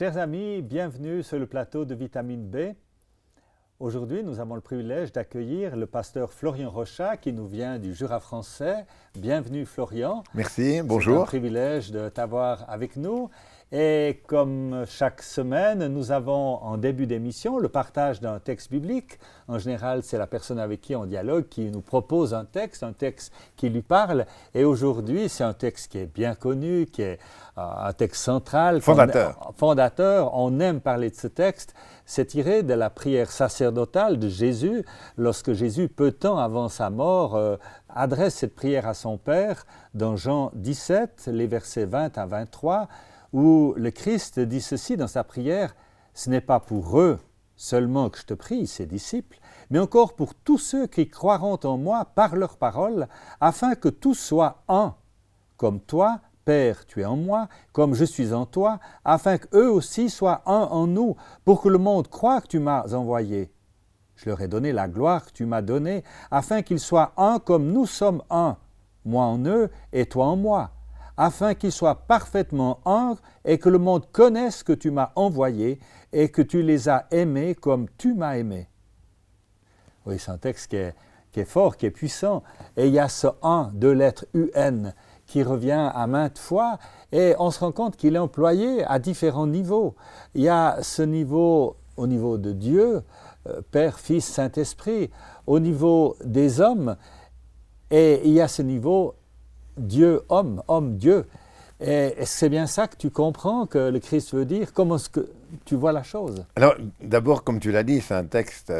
Chers amis, bienvenue sur le plateau de Vitamine B. Aujourd'hui, nous avons le privilège d'accueillir le pasteur Florian Rochat qui nous vient du Jura français. Bienvenue Florian. Merci, bonjour. C'est un privilège de t'avoir avec nous. Et comme chaque semaine, nous avons en début d'émission le partage d'un texte biblique. En général, c'est la personne avec qui on dialogue qui nous propose un texte qui lui parle. Et aujourd'hui, c'est un texte qui est bien connu, qui est un texte central. Fondateur. On aime parler de ce texte. C'est tiré de la prière sacerdotale de Jésus, lorsque Jésus, peu de temps avant sa mort, adresse cette prière à son Père dans Jean 17, les versets 20 à 23, où le Christ dit ceci dans sa prière, « Ce n'est pas pour eux seulement que je te prie, ses disciples, mais encore pour tous ceux qui croiront en moi par leur parole, afin que tous soient un, comme toi, Père, tu es en moi, comme je suis en toi, afin qu'eux aussi soient un en nous, pour que le monde croie que tu m'as envoyé. Je leur ai donné la gloire que tu m'as donnée, afin qu'ils soient un comme nous sommes un, moi en eux et toi en moi, afin qu'ils soient parfaitement un et que le monde connaisse que tu m'as envoyé et que tu les as aimés comme tu m'as aimé. » Oui, c'est un texte qui est fort, qui est puissant. Et il y a ce « un » de lettres UN qui revient à maintes fois et on se rend compte qu'il est employé à différents niveaux. Il y a ce niveau au niveau de Dieu, Père, Fils, Saint-Esprit, au niveau des hommes, et il y a ce niveau Dieu, homme, homme, Dieu. Et c'est bien ça que tu comprends que le Christ veut dire? Comment est-ce que tu vois la chose? Alors, d'abord, comme tu l'as dit, c'est un texte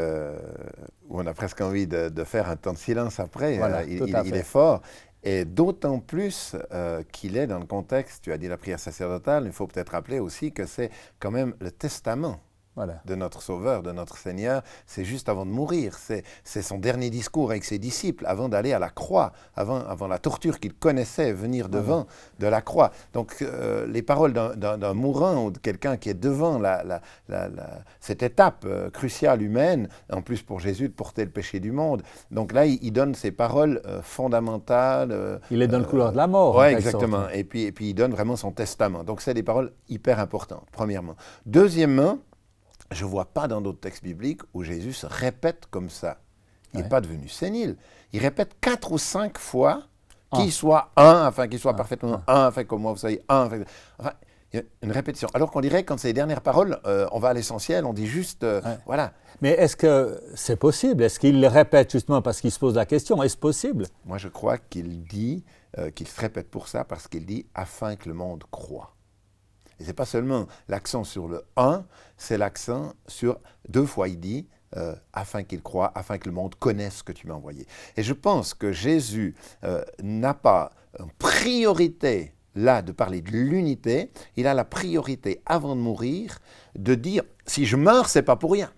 où on a presque envie de faire un temps de silence après. Voilà, il est fort. Et d'autant plus qu'il est dans le contexte, tu as dit la prière sacerdotale, il faut peut-être rappeler aussi que c'est quand même le testament. Voilà. De notre Sauveur, de notre Seigneur, c'est juste avant de mourir, c'est son dernier discours avec ses disciples, avant d'aller à la croix, avant la torture qu'il connaissait venir devant de la croix. Donc les paroles d'un mourant ou de quelqu'un qui est devant cette étape cruciale humaine, en plus pour Jésus de porter le péché du monde. Donc là, il donne ces paroles fondamentales. Il est dans le couloir de la mort. Oui, exactement. Et puis il donne vraiment son testament. Donc c'est des paroles hyper importantes, premièrement. Deuxièmement, je ne vois pas dans d'autres textes bibliques où Jésus se répète comme ça. Il n'est pas devenu sénile. Il répète 4 ou 5 fois qu'il soit un, afin qu'il soit parfaitement un, afin que moi vous soyez un. Enfin, il y a une répétition. Alors qu'on dirait, quand c'est les dernières paroles, on va à l'essentiel, on dit juste, voilà. Mais est-ce que c'est possible? Est-ce qu'il le répète justement parce qu'il se pose la question? Est-ce possible? Moi, je crois qu'il dit, qu'il se répète pour ça, parce qu'il dit, afin que le monde croie. Et ce n'est pas seulement l'accent sur le « un », c'est l'accent sur, 2 fois il dit, afin qu'il croie, afin que le monde connaisse que tu m'as envoyé. Et je pense que Jésus n'a pas une priorité, là, de parler de l'unité. Il a la priorité, avant de mourir, de dire, si je meurs, ce n'est pas pour rien.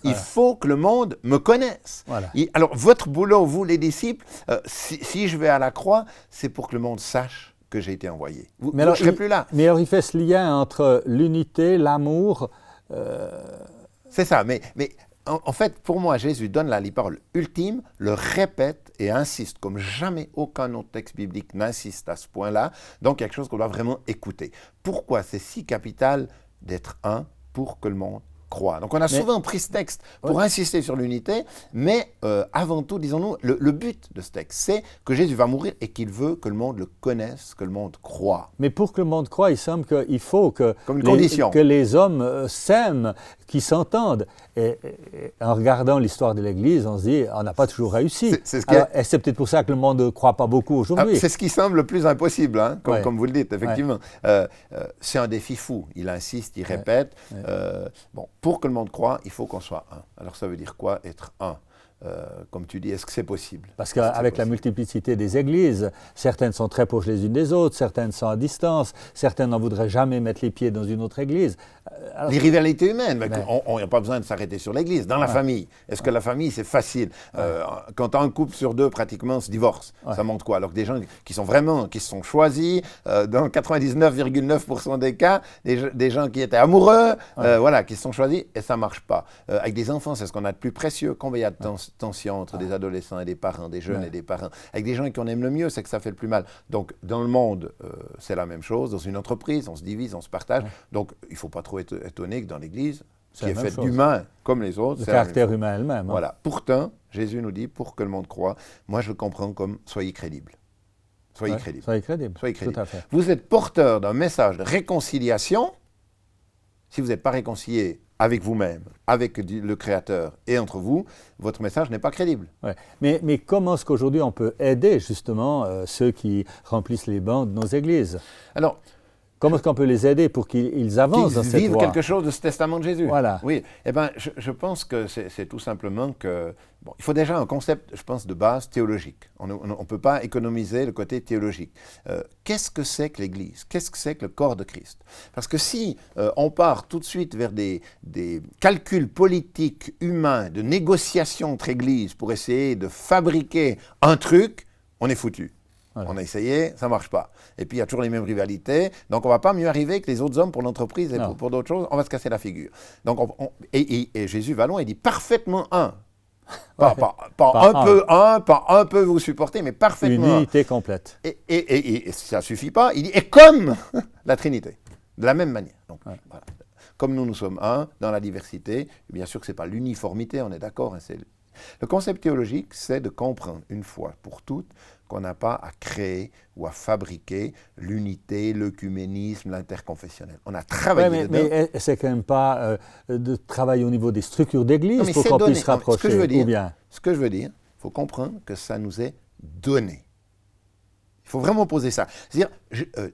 Il faut que le monde me connaisse. Voilà. Alors, votre boulot, vous les disciples, si je vais à la croix, c'est pour que le monde sache que j'ai été envoyé. Je ne serai plus là. Mais alors il fait ce lien entre l'unité, l'amour. C'est ça, mais en fait, pour moi, Jésus donne la parole ultime, le répète et insiste, comme jamais aucun autre texte biblique n'insiste à ce point-là. Donc, quelque chose qu'on doit vraiment écouter. Pourquoi c'est si capital d'être un pour que le monde croit? Donc, on a souvent pris ce texte pour insister sur l'unité, mais avant tout, disons-nous, le but de ce texte, c'est que Jésus va mourir et qu'il veut que le monde le connaisse, que le monde croit. Mais pour que le monde croit, il semble qu'il faut que que les hommes s'aiment, qu'ils s'entendent. Et en regardant l'histoire de l'Église, on se dit, on n'a pas toujours réussi. C'est peut-être pour ça que le monde ne croit pas beaucoup aujourd'hui. C'est ce qui semble le plus impossible, hein, comme vous le dites, effectivement. C'est un défi fou. Il insiste, il répète. Bon, pour que le monde croit, il faut qu'on soit un. Alors ça veut dire quoi, être un? Comme tu dis, est-ce que c'est possible? Parce qu'avec la multiplicité des églises, certaines sont très proches les unes des autres, certaines sont à distance, certaines n'en voudraient jamais mettre les pieds dans une autre église. Alors, les rivalités humaines, on n'a pas besoin de s'arrêter sur l'église. Dans la famille, est-ce que la famille, c'est facile? Quand un couple sur 2, pratiquement, se divorce, ça montre quoi? Alors que des gens qui se sont choisis, dans 99,9% des cas, des gens qui étaient amoureux, qui se sont choisis, et ça ne marche pas. Avec des enfants, c'est ce qu'on a de plus précieux. Combien de temps tension entre des adolescents et des parents, des jeunes et des parents, avec des gens qu'on aime le mieux, c'est que ça fait le plus mal. Donc, dans le monde, c'est la même chose. Dans une entreprise, on se divise, on se partage. Donc, il ne faut pas trop être étonné que dans l'Église, qui est faite d'humains comme les autres, le caractère humain elle-même. Voilà. Pourtant, Jésus nous dit, pour que le monde croie, moi je le comprends comme soyez crédibles. Soyez crédibles. Soyez crédibles. Soyez crédibles. Tout à fait. Vous êtes porteur d'un message de réconciliation. Si vous n'êtes pas réconcilié avec vous-même, avec le Créateur et entre vous, votre message n'est pas crédible. Ouais. Mais comment est-ce qu'aujourd'hui on peut aider justement ceux qui remplissent les bancs de nos églises? Alors, comment est-ce qu'on peut les aider pour qu'ils avancent dans cette voie? Qu'ils vivent quelque chose de ce testament de Jésus. Voilà. Oui. Eh bien, je pense que c'est tout simplement que... Bon, il faut déjà un concept, je pense, de base théologique. On ne peut pas économiser le côté théologique. Qu'est-ce que c'est que l'Église? Qu'est-ce que c'est que le corps de Christ? Parce que si on part tout de suite vers des calculs politiques, humains, de négociations entre Églises pour essayer de fabriquer un truc, on est foutu. Voilà. On a essayé, ça ne marche pas. Et puis, il y a toujours les mêmes rivalités. Donc, on ne va pas mieux arriver que les autres hommes pour l'entreprise et pour d'autres choses. On va se casser la figure. Donc, et Jésus va loin, il dit parfaitement un. Pas un peu vous supporter, mais parfaitement une unité complète. Et ça ne suffit pas. Il dit, et comme la Trinité, de la même manière. Donc, voilà. Comme nous sommes un dans la diversité, bien sûr que ce n'est pas l'uniformité, on est d'accord. Hein, le concept théologique, c'est de comprendre une fois pour toutes qu'on n'a pas à créer ou à fabriquer l'unité, l'œcuménisme, l'interconfessionnel. On a travaillé dedans. Mais c'est quand même pas de travailler au niveau des structures d'église pour qu'on puisse se rapprocher. Ce que je veux dire, il faut comprendre que ça nous est donné. Il faut vraiment poser ça. C'est-à-dire,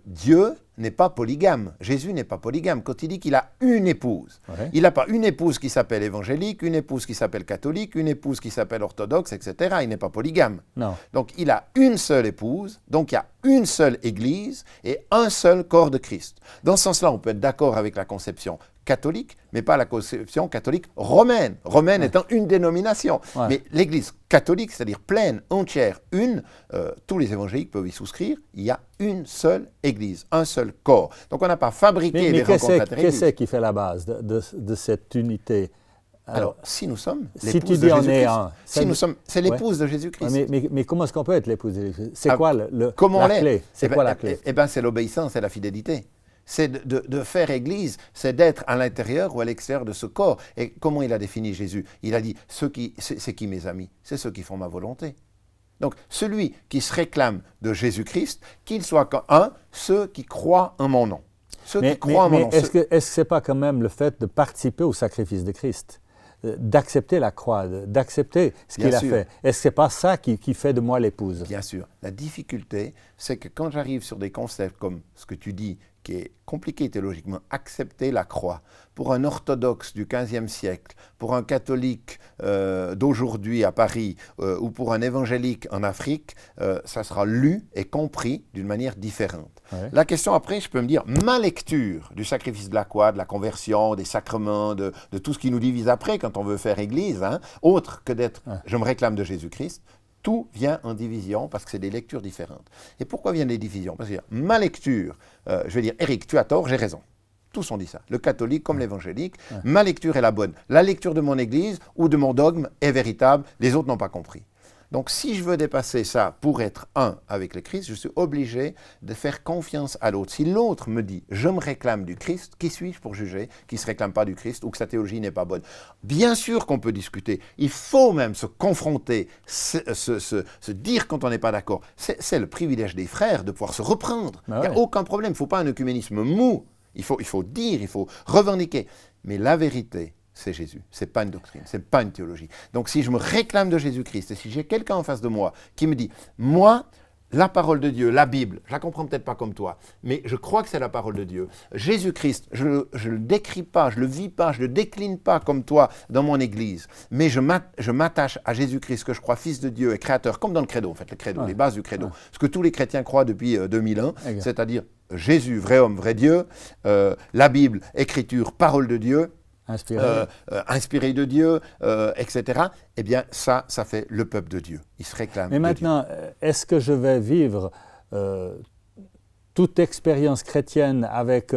Dieu n'est pas polygame. Jésus n'est pas polygame. Quand il dit qu'il a une épouse, il n'a pas une épouse qui s'appelle évangélique, une épouse qui s'appelle catholique, une épouse qui s'appelle orthodoxe, etc. Il n'est pas polygame. Non. Donc, il a une seule épouse, donc il y a une seule église et un seul corps de Christ. Dans ce sens-là, on peut être d'accord avec la conception catholique, mais pas la conception catholique romaine. Romaine étant une dénomination. Mais l'Église catholique, c'est-à-dire pleine, entière, une, tous les évangéliques peuvent y souscrire, il y a une seule Église, un seul corps. Donc on n'a pas fabriqué les rencontres interéglises. Mais qu'est-ce qui fait la base de cette unité? Alors, si nous sommes si tu dis on est un, c'est l'épouse de Jésus-Christ. Mais comment est-ce qu'on peut être l'épouse de Jésus-Christ? C'est quoi la clé? C'est quoi la clé? Eh bien, c'est l'obéissance et la fidélité. C'est de faire Église, c'est d'être à l'intérieur ou à l'extérieur de ce corps. Et comment il a défini Jésus? Il a dit, c'est qui mes amis? C'est ceux qui font ma volonté. Donc, celui qui se réclame de Jésus-Christ, qu'il soit un, ceux qui croient en mon nom. Ceux qui croient en mon nom. Est-ce que ce n'est pas quand même le fait de participer au sacrifice de Christ? D'accepter la croix, d'accepter ce qu'il a fait. Est-ce que ce n'est pas ça qui fait de moi l'épouse? Bien sûr. La difficulté, c'est que quand j'arrive sur des concepts comme ce que tu dis, qui est compliqué théologiquement, accepter la croix, pour un orthodoxe du XVe siècle, pour un catholique d'aujourd'hui à Paris, ou pour un évangélique en Afrique, ça sera lu et compris d'une manière différente. Ouais. La question après, je peux me dire, ma lecture du sacrifice de la croix, de la conversion, des sacrements, de tout ce qui nous divise après quand on veut faire Église, hein, autre que d'être « je me réclame de Jésus-Christ », tout vient en division parce que c'est des lectures différentes. Et pourquoi viennent les divisions? Parce que ma lecture, je vais dire, Éric, tu as tort, j'ai raison. Tous ont dit ça, le catholique comme l'évangélique. Ma lecture est la bonne. La lecture de mon Église ou de mon dogme est véritable, les autres n'ont pas compris. Donc si je veux dépasser ça pour être un avec le Christ, je suis obligé de faire confiance à l'autre. Si l'autre me dit « je me réclame du Christ », qui suis-je pour juger qu'il ne se réclame pas du Christ ou que sa théologie n'est pas bonne? Bien sûr qu'on peut discuter. Il faut même se confronter, se dire quand on n'est pas d'accord. C'est le privilège des frères de pouvoir se reprendre. Il n'y a aucun problème. Il ne faut pas un œcuménisme mou. Il faut dire, il faut revendiquer. Mais la vérité, c'est Jésus. Ce n'est pas une doctrine, ce n'est pas une théologie. Donc si je me réclame de Jésus-Christ et si j'ai quelqu'un en face de moi qui me dit « moi, la parole de Dieu, la Bible, je ne la comprends peut-être pas comme toi, mais je crois que c'est la parole de Dieu. Jésus-Christ, je ne le décris pas, je ne le vis pas, je ne le décline pas comme toi dans mon Église, mais je m'attache à Jésus-Christ, que je crois fils de Dieu et créateur, comme dans le credo, en fait, le credo, les bases du credo. Ce que tous les chrétiens croient depuis 2000 ans, c'est-à-dire Jésus, vrai homme, vrai Dieu, la Bible, écriture, parole de Dieu, inspiré de Dieu, etc., eh bien, ça fait le peuple de Dieu. Il se réclame. Mais maintenant, est-ce que je vais vivre toute expérience chrétienne avec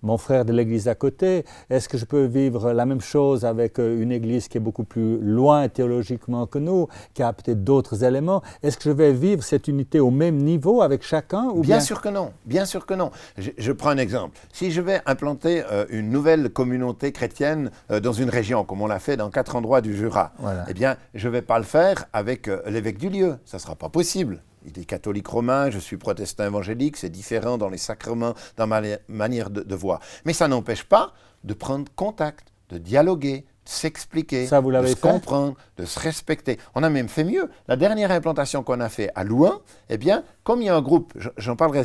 mon frère de l'église à côté? Est-ce que je peux vivre la même chose avec une église qui est beaucoup plus loin théologiquement que nous, qui a peut-être d'autres éléments? Est-ce que je vais vivre cette unité au même niveau avec chacun? Ou bien sûr que non, bien sûr que non. Je prends un exemple. Si je vais implanter une nouvelle communauté chrétienne dans une région, comme on l'a fait dans 4 endroits du Jura, voilà. Eh bien, je ne vais pas le faire avec l'évêque du lieu. Ça ne sera pas possible. Il est catholique romain, je suis protestant évangélique, c'est différent dans les sacrements, dans ma manière de voir. Mais ça n'empêche pas de prendre contact, de dialoguer, de s'expliquer, de se comprendre, de se respecter. On a même fait mieux. La dernière implantation qu'on a fait à Louhain, eh bien, comme il y a un groupe, j'en parlerai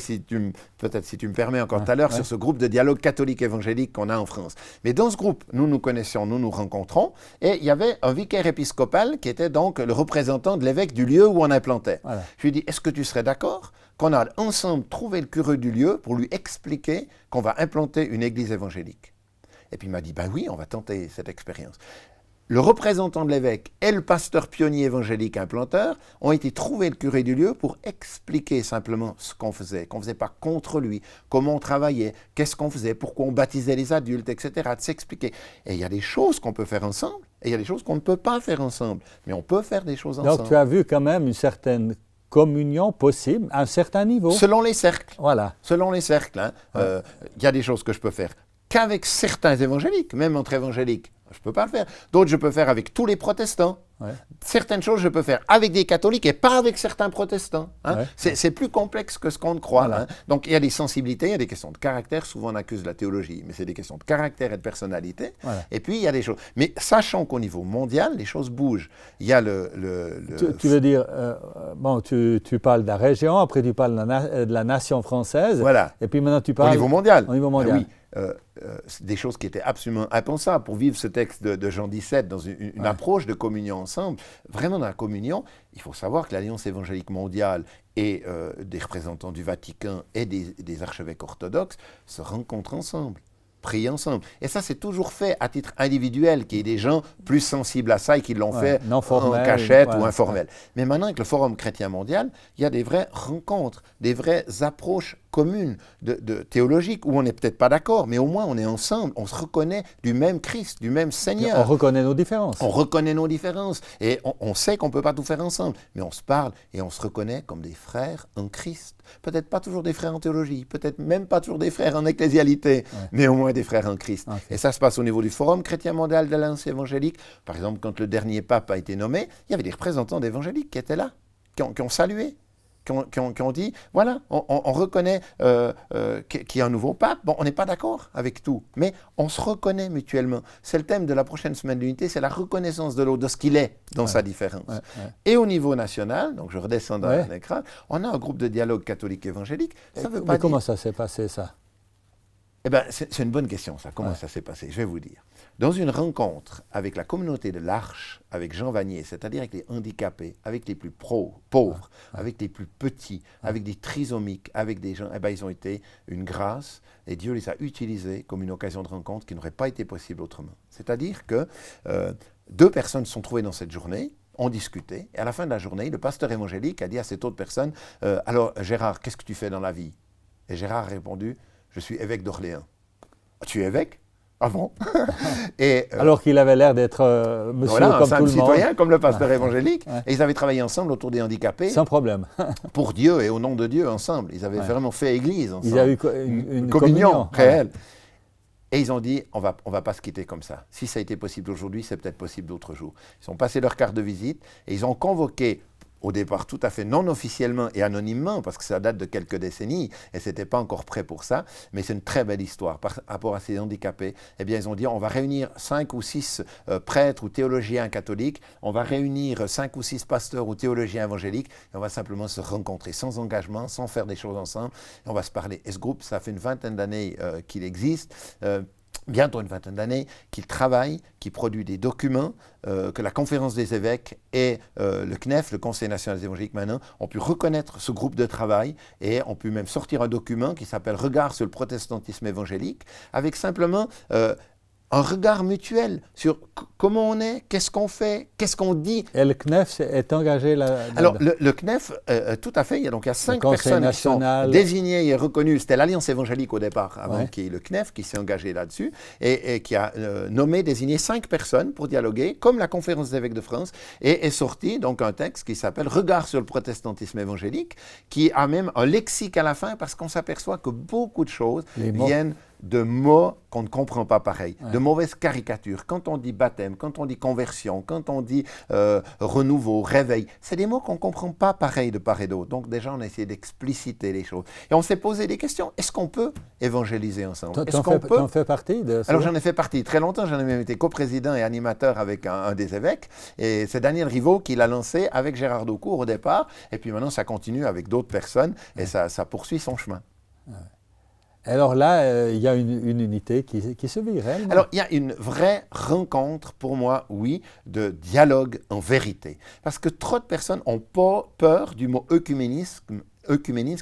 peut-être si tu me permets encore tout à l'heure, sur ce groupe de dialogue catholique évangélique qu'on a en France. Mais dans ce groupe, nous nous connaissions, nous nous rencontrons, et il y avait un vicaire épiscopal qui était donc le représentant de l'évêque du lieu où on implantait. Voilà. Je lui ai dit, est-ce que tu serais d'accord qu'on a ensemble trouvé le curé du lieu pour lui expliquer qu'on va implanter une église évangélique? Et puis il m'a dit, ben oui, on va tenter cette expérience. Le représentant de l'évêque et le pasteur pionnier évangélique implanteur ont été trouver le curé du lieu pour expliquer simplement ce qu'on faisait pas contre lui, comment on travaillait, qu'est-ce qu'on faisait, pourquoi on baptisait les adultes, etc., de s'expliquer. Et il y a des choses qu'on peut faire ensemble, et il y a des choses qu'on ne peut pas faire ensemble. Mais on peut faire des choses ensemble. Donc tu as vu quand même une certaine communion possible à un certain niveau. Selon les cercles. Voilà. Selon les cercles. Hein. Il y a des choses que je peux faire qu'avec certains évangéliques, même entre évangéliques. Je ne peux pas le faire. D'autres, je peux faire avec tous les protestants. Ouais. Certaines choses, je peux faire avec des catholiques et pas avec certains protestants. Hein. Ouais. C'est plus complexe que ce qu'on croit. Voilà. Hein. Donc, il y a des sensibilités, il y a des questions de caractère. Souvent, on accuse la théologie, mais c'est des questions de caractère et de personnalité. Voilà. Et puis, il y a des choses. Mais sachant qu'au niveau mondial, les choses bougent. Il y a Tu veux dire, bon, tu parles de la région, après tu parles de la nation française. Voilà. Et puis maintenant, tu parles... Au niveau mondial. Au niveau mondial. Ah, oui. Des choses qui étaient absolument impensables pour vivre ce texte de Jean 17 dans une approche de communion ensemble. Vraiment, dans la communion, il faut savoir que l'Alliance évangélique mondiale et des représentants du Vatican et des archevêques orthodoxes se rencontrent ensemble, prient ensemble. Et ça, c'est toujours fait à titre individuel, qu'il y ait des gens plus sensibles à ça et qui l'ont fait en cachette ou informel. Mais maintenant, avec le Forum chrétien mondial, il y a des vraies rencontres, des vraies approches communes de théologiques où on n'est peut-être pas d'accord, mais au moins on est ensemble, on se reconnaît du même Christ, du même Seigneur. On reconnaît nos différences. On reconnaît nos différences et on sait qu'on ne peut pas tout faire ensemble, mais on se parle et on se reconnaît comme des frères en Christ. Peut-être pas toujours des frères en théologie, peut-être même pas toujours des frères en ecclésialité, mais au moins des frères en Christ. Okay. Et ça se passe au niveau du Forum chrétien mondial de l'Alliance évangélique. Par exemple, quand le dernier pape a été nommé, il y avait des représentants d'évangéliques qui étaient là, qui ont salué. Qui ont dit, voilà, on reconnaît qu'il y a un nouveau pape. Bon, on n'est pas d'accord avec tout, mais on se reconnaît mutuellement. C'est le thème de la prochaine semaine d'unité, c'est la reconnaissance de l'autre, de ce qu'il est dans sa différence. Et au niveau national, donc je redescends dans l'écran, on a un groupe de dialogue catholique évangélique. Ça veut pas dire... Comment ça s'est passé, ça? Eh bien, c'est une bonne question, ça. Comment ça s'est passé? Je vais vous dire. Dans une rencontre avec la communauté de l'Arche, avec Jean Vanier, c'est-à-dire avec les handicapés, avec les plus pauvres, avec les plus petits, avec des trisomiques, avec des gens, eh bien, ils ont été une grâce et Dieu les a utilisés comme une occasion de rencontre qui n'aurait pas été possible autrement. C'est-à-dire que 2 personnes se sont trouvées dans cette journée, ont discuté, et à la fin de la journée, le pasteur évangélique a dit à cette autre personne, alors Gérard, qu'est-ce que tu fais dans la vie? Et Gérard a répondu, je suis évêque d'Orléans. Tu es évêque? Ah bon? Alors qu'il avait l'air d'être monsieur comme tout le monde. Citoyen, comme le pasteur évangélique. Et ils avaient travaillé ensemble autour des handicapés. Sans problème. Pour Dieu et au nom de Dieu ensemble. Ils avaient vraiment fait église ensemble. Il y a eu une communion réelle. Et ils ont dit, on va pas se quitter comme ça. Si ça a été possible aujourd'hui, c'est peut-être possible d'autres jours. Ils ont passé leur carte de visite et ils ont convoqué, au départ tout à fait non officiellement et anonymement, parce que ça date de quelques décennies, et ce n'était pas encore prêt pour ça, mais c'est une très belle histoire. Par rapport à ces handicapés, eh bien, ils ont dit, on va réunir 5 ou 6 prêtres ou théologiens catholiques, on va réunir 5 ou 6 pasteurs ou théologiens évangéliques, et on va simplement se rencontrer sans engagement, sans faire des choses ensemble, et on va se parler. Et ce groupe, ça fait une vingtaine d'années qu'il existe, bientôt une vingtaine d'années, qu'il travaille, qu'il produit des documents, que la conférence des évêques et le CNEF, le Conseil national des évangéliques maintenant, ont pu reconnaître ce groupe de travail et ont pu même sortir un document qui s'appelle « Regard sur le protestantisme évangélique » avec simplement un regard mutuel sur comment on est, qu'est-ce qu'on dit. Et le CNEF est engagé là. Alors, le CNEF, tout à fait, il y a 5 personnes qui sont désignées et reconnues. C'était l'Alliance évangélique au départ, avant qu'il y ait le CNEF, qui s'est engagé là-dessus, et qui a désigné 5 personnes pour dialoguer, comme la Conférence des évêques de France, et est sorti donc un texte qui s'appelle « Regard sur le protestantisme évangélique », qui a même un lexique à la fin, parce qu'on s'aperçoit que beaucoup de choses viennent de mots qu'on ne comprend pas pareil, de mauvaises caricatures. Quand on dit baptême, quand on dit conversion, quand on dit renouveau, réveil, c'est des mots qu'on ne comprend pas pareil de part et d'autre. Donc déjà, on a essayé d'expliciter les choses. Et on s'est posé des questions. Est-ce qu'on peut évangéliser ensemble? Est-ce qu'on peut... fais partie de ça? Alors j'en ai fait partie très longtemps. J'en ai même été coprésident et animateur avec un des évêques. Et c'est Daniel Rivaud qui l'a lancé avec Gérard Daucourt au départ. Et puis maintenant, ça continue avec d'autres personnes et ça poursuit son chemin. Alors là, il y a une unité qui se vit réellement. Alors, il y a une vraie rencontre, pour moi, oui, de dialogue en vérité. Parce que trop de personnes ont pas peur du mot œcuménisme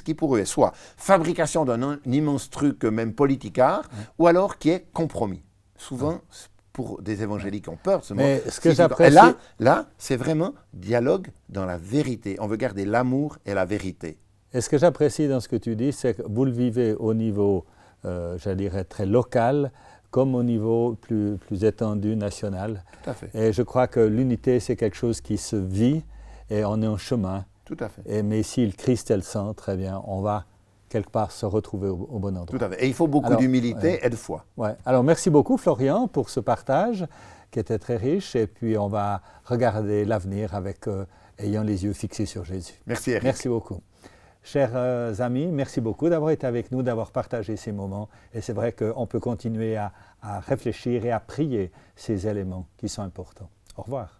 qui pour eux est soit fabrication d'un immense truc, même politicard, ou alors qui est compromis. Souvent, pour des évangéliques qui ont peur de ce mot. Mais ce que j'apprécie... Là, c'est vraiment dialogue dans la vérité. On veut garder l'amour et la vérité. Et ce que j'apprécie dans ce que tu dis, c'est que vous le vivez au niveau, je dirais, très local, comme au niveau plus étendu, national. Tout à fait. Et je crois que l'unité, c'est quelque chose qui se vit et on est en chemin. Tout à fait. Mais si le Christ est le centre, très bien, on va quelque part se retrouver au bon endroit. Tout à fait. Et il faut beaucoup d'humilité et de foi. Ouais. Alors, merci beaucoup, Florian, pour ce partage qui était très riche. Et puis, on va regarder l'avenir avec ayant les yeux fixés sur Jésus. Merci, Eric. Merci beaucoup. Chers amis, merci beaucoup d'avoir été avec nous, d'avoir partagé ces moments. Et c'est vrai qu'on peut continuer à réfléchir et à prier ces éléments qui sont importants. Au revoir.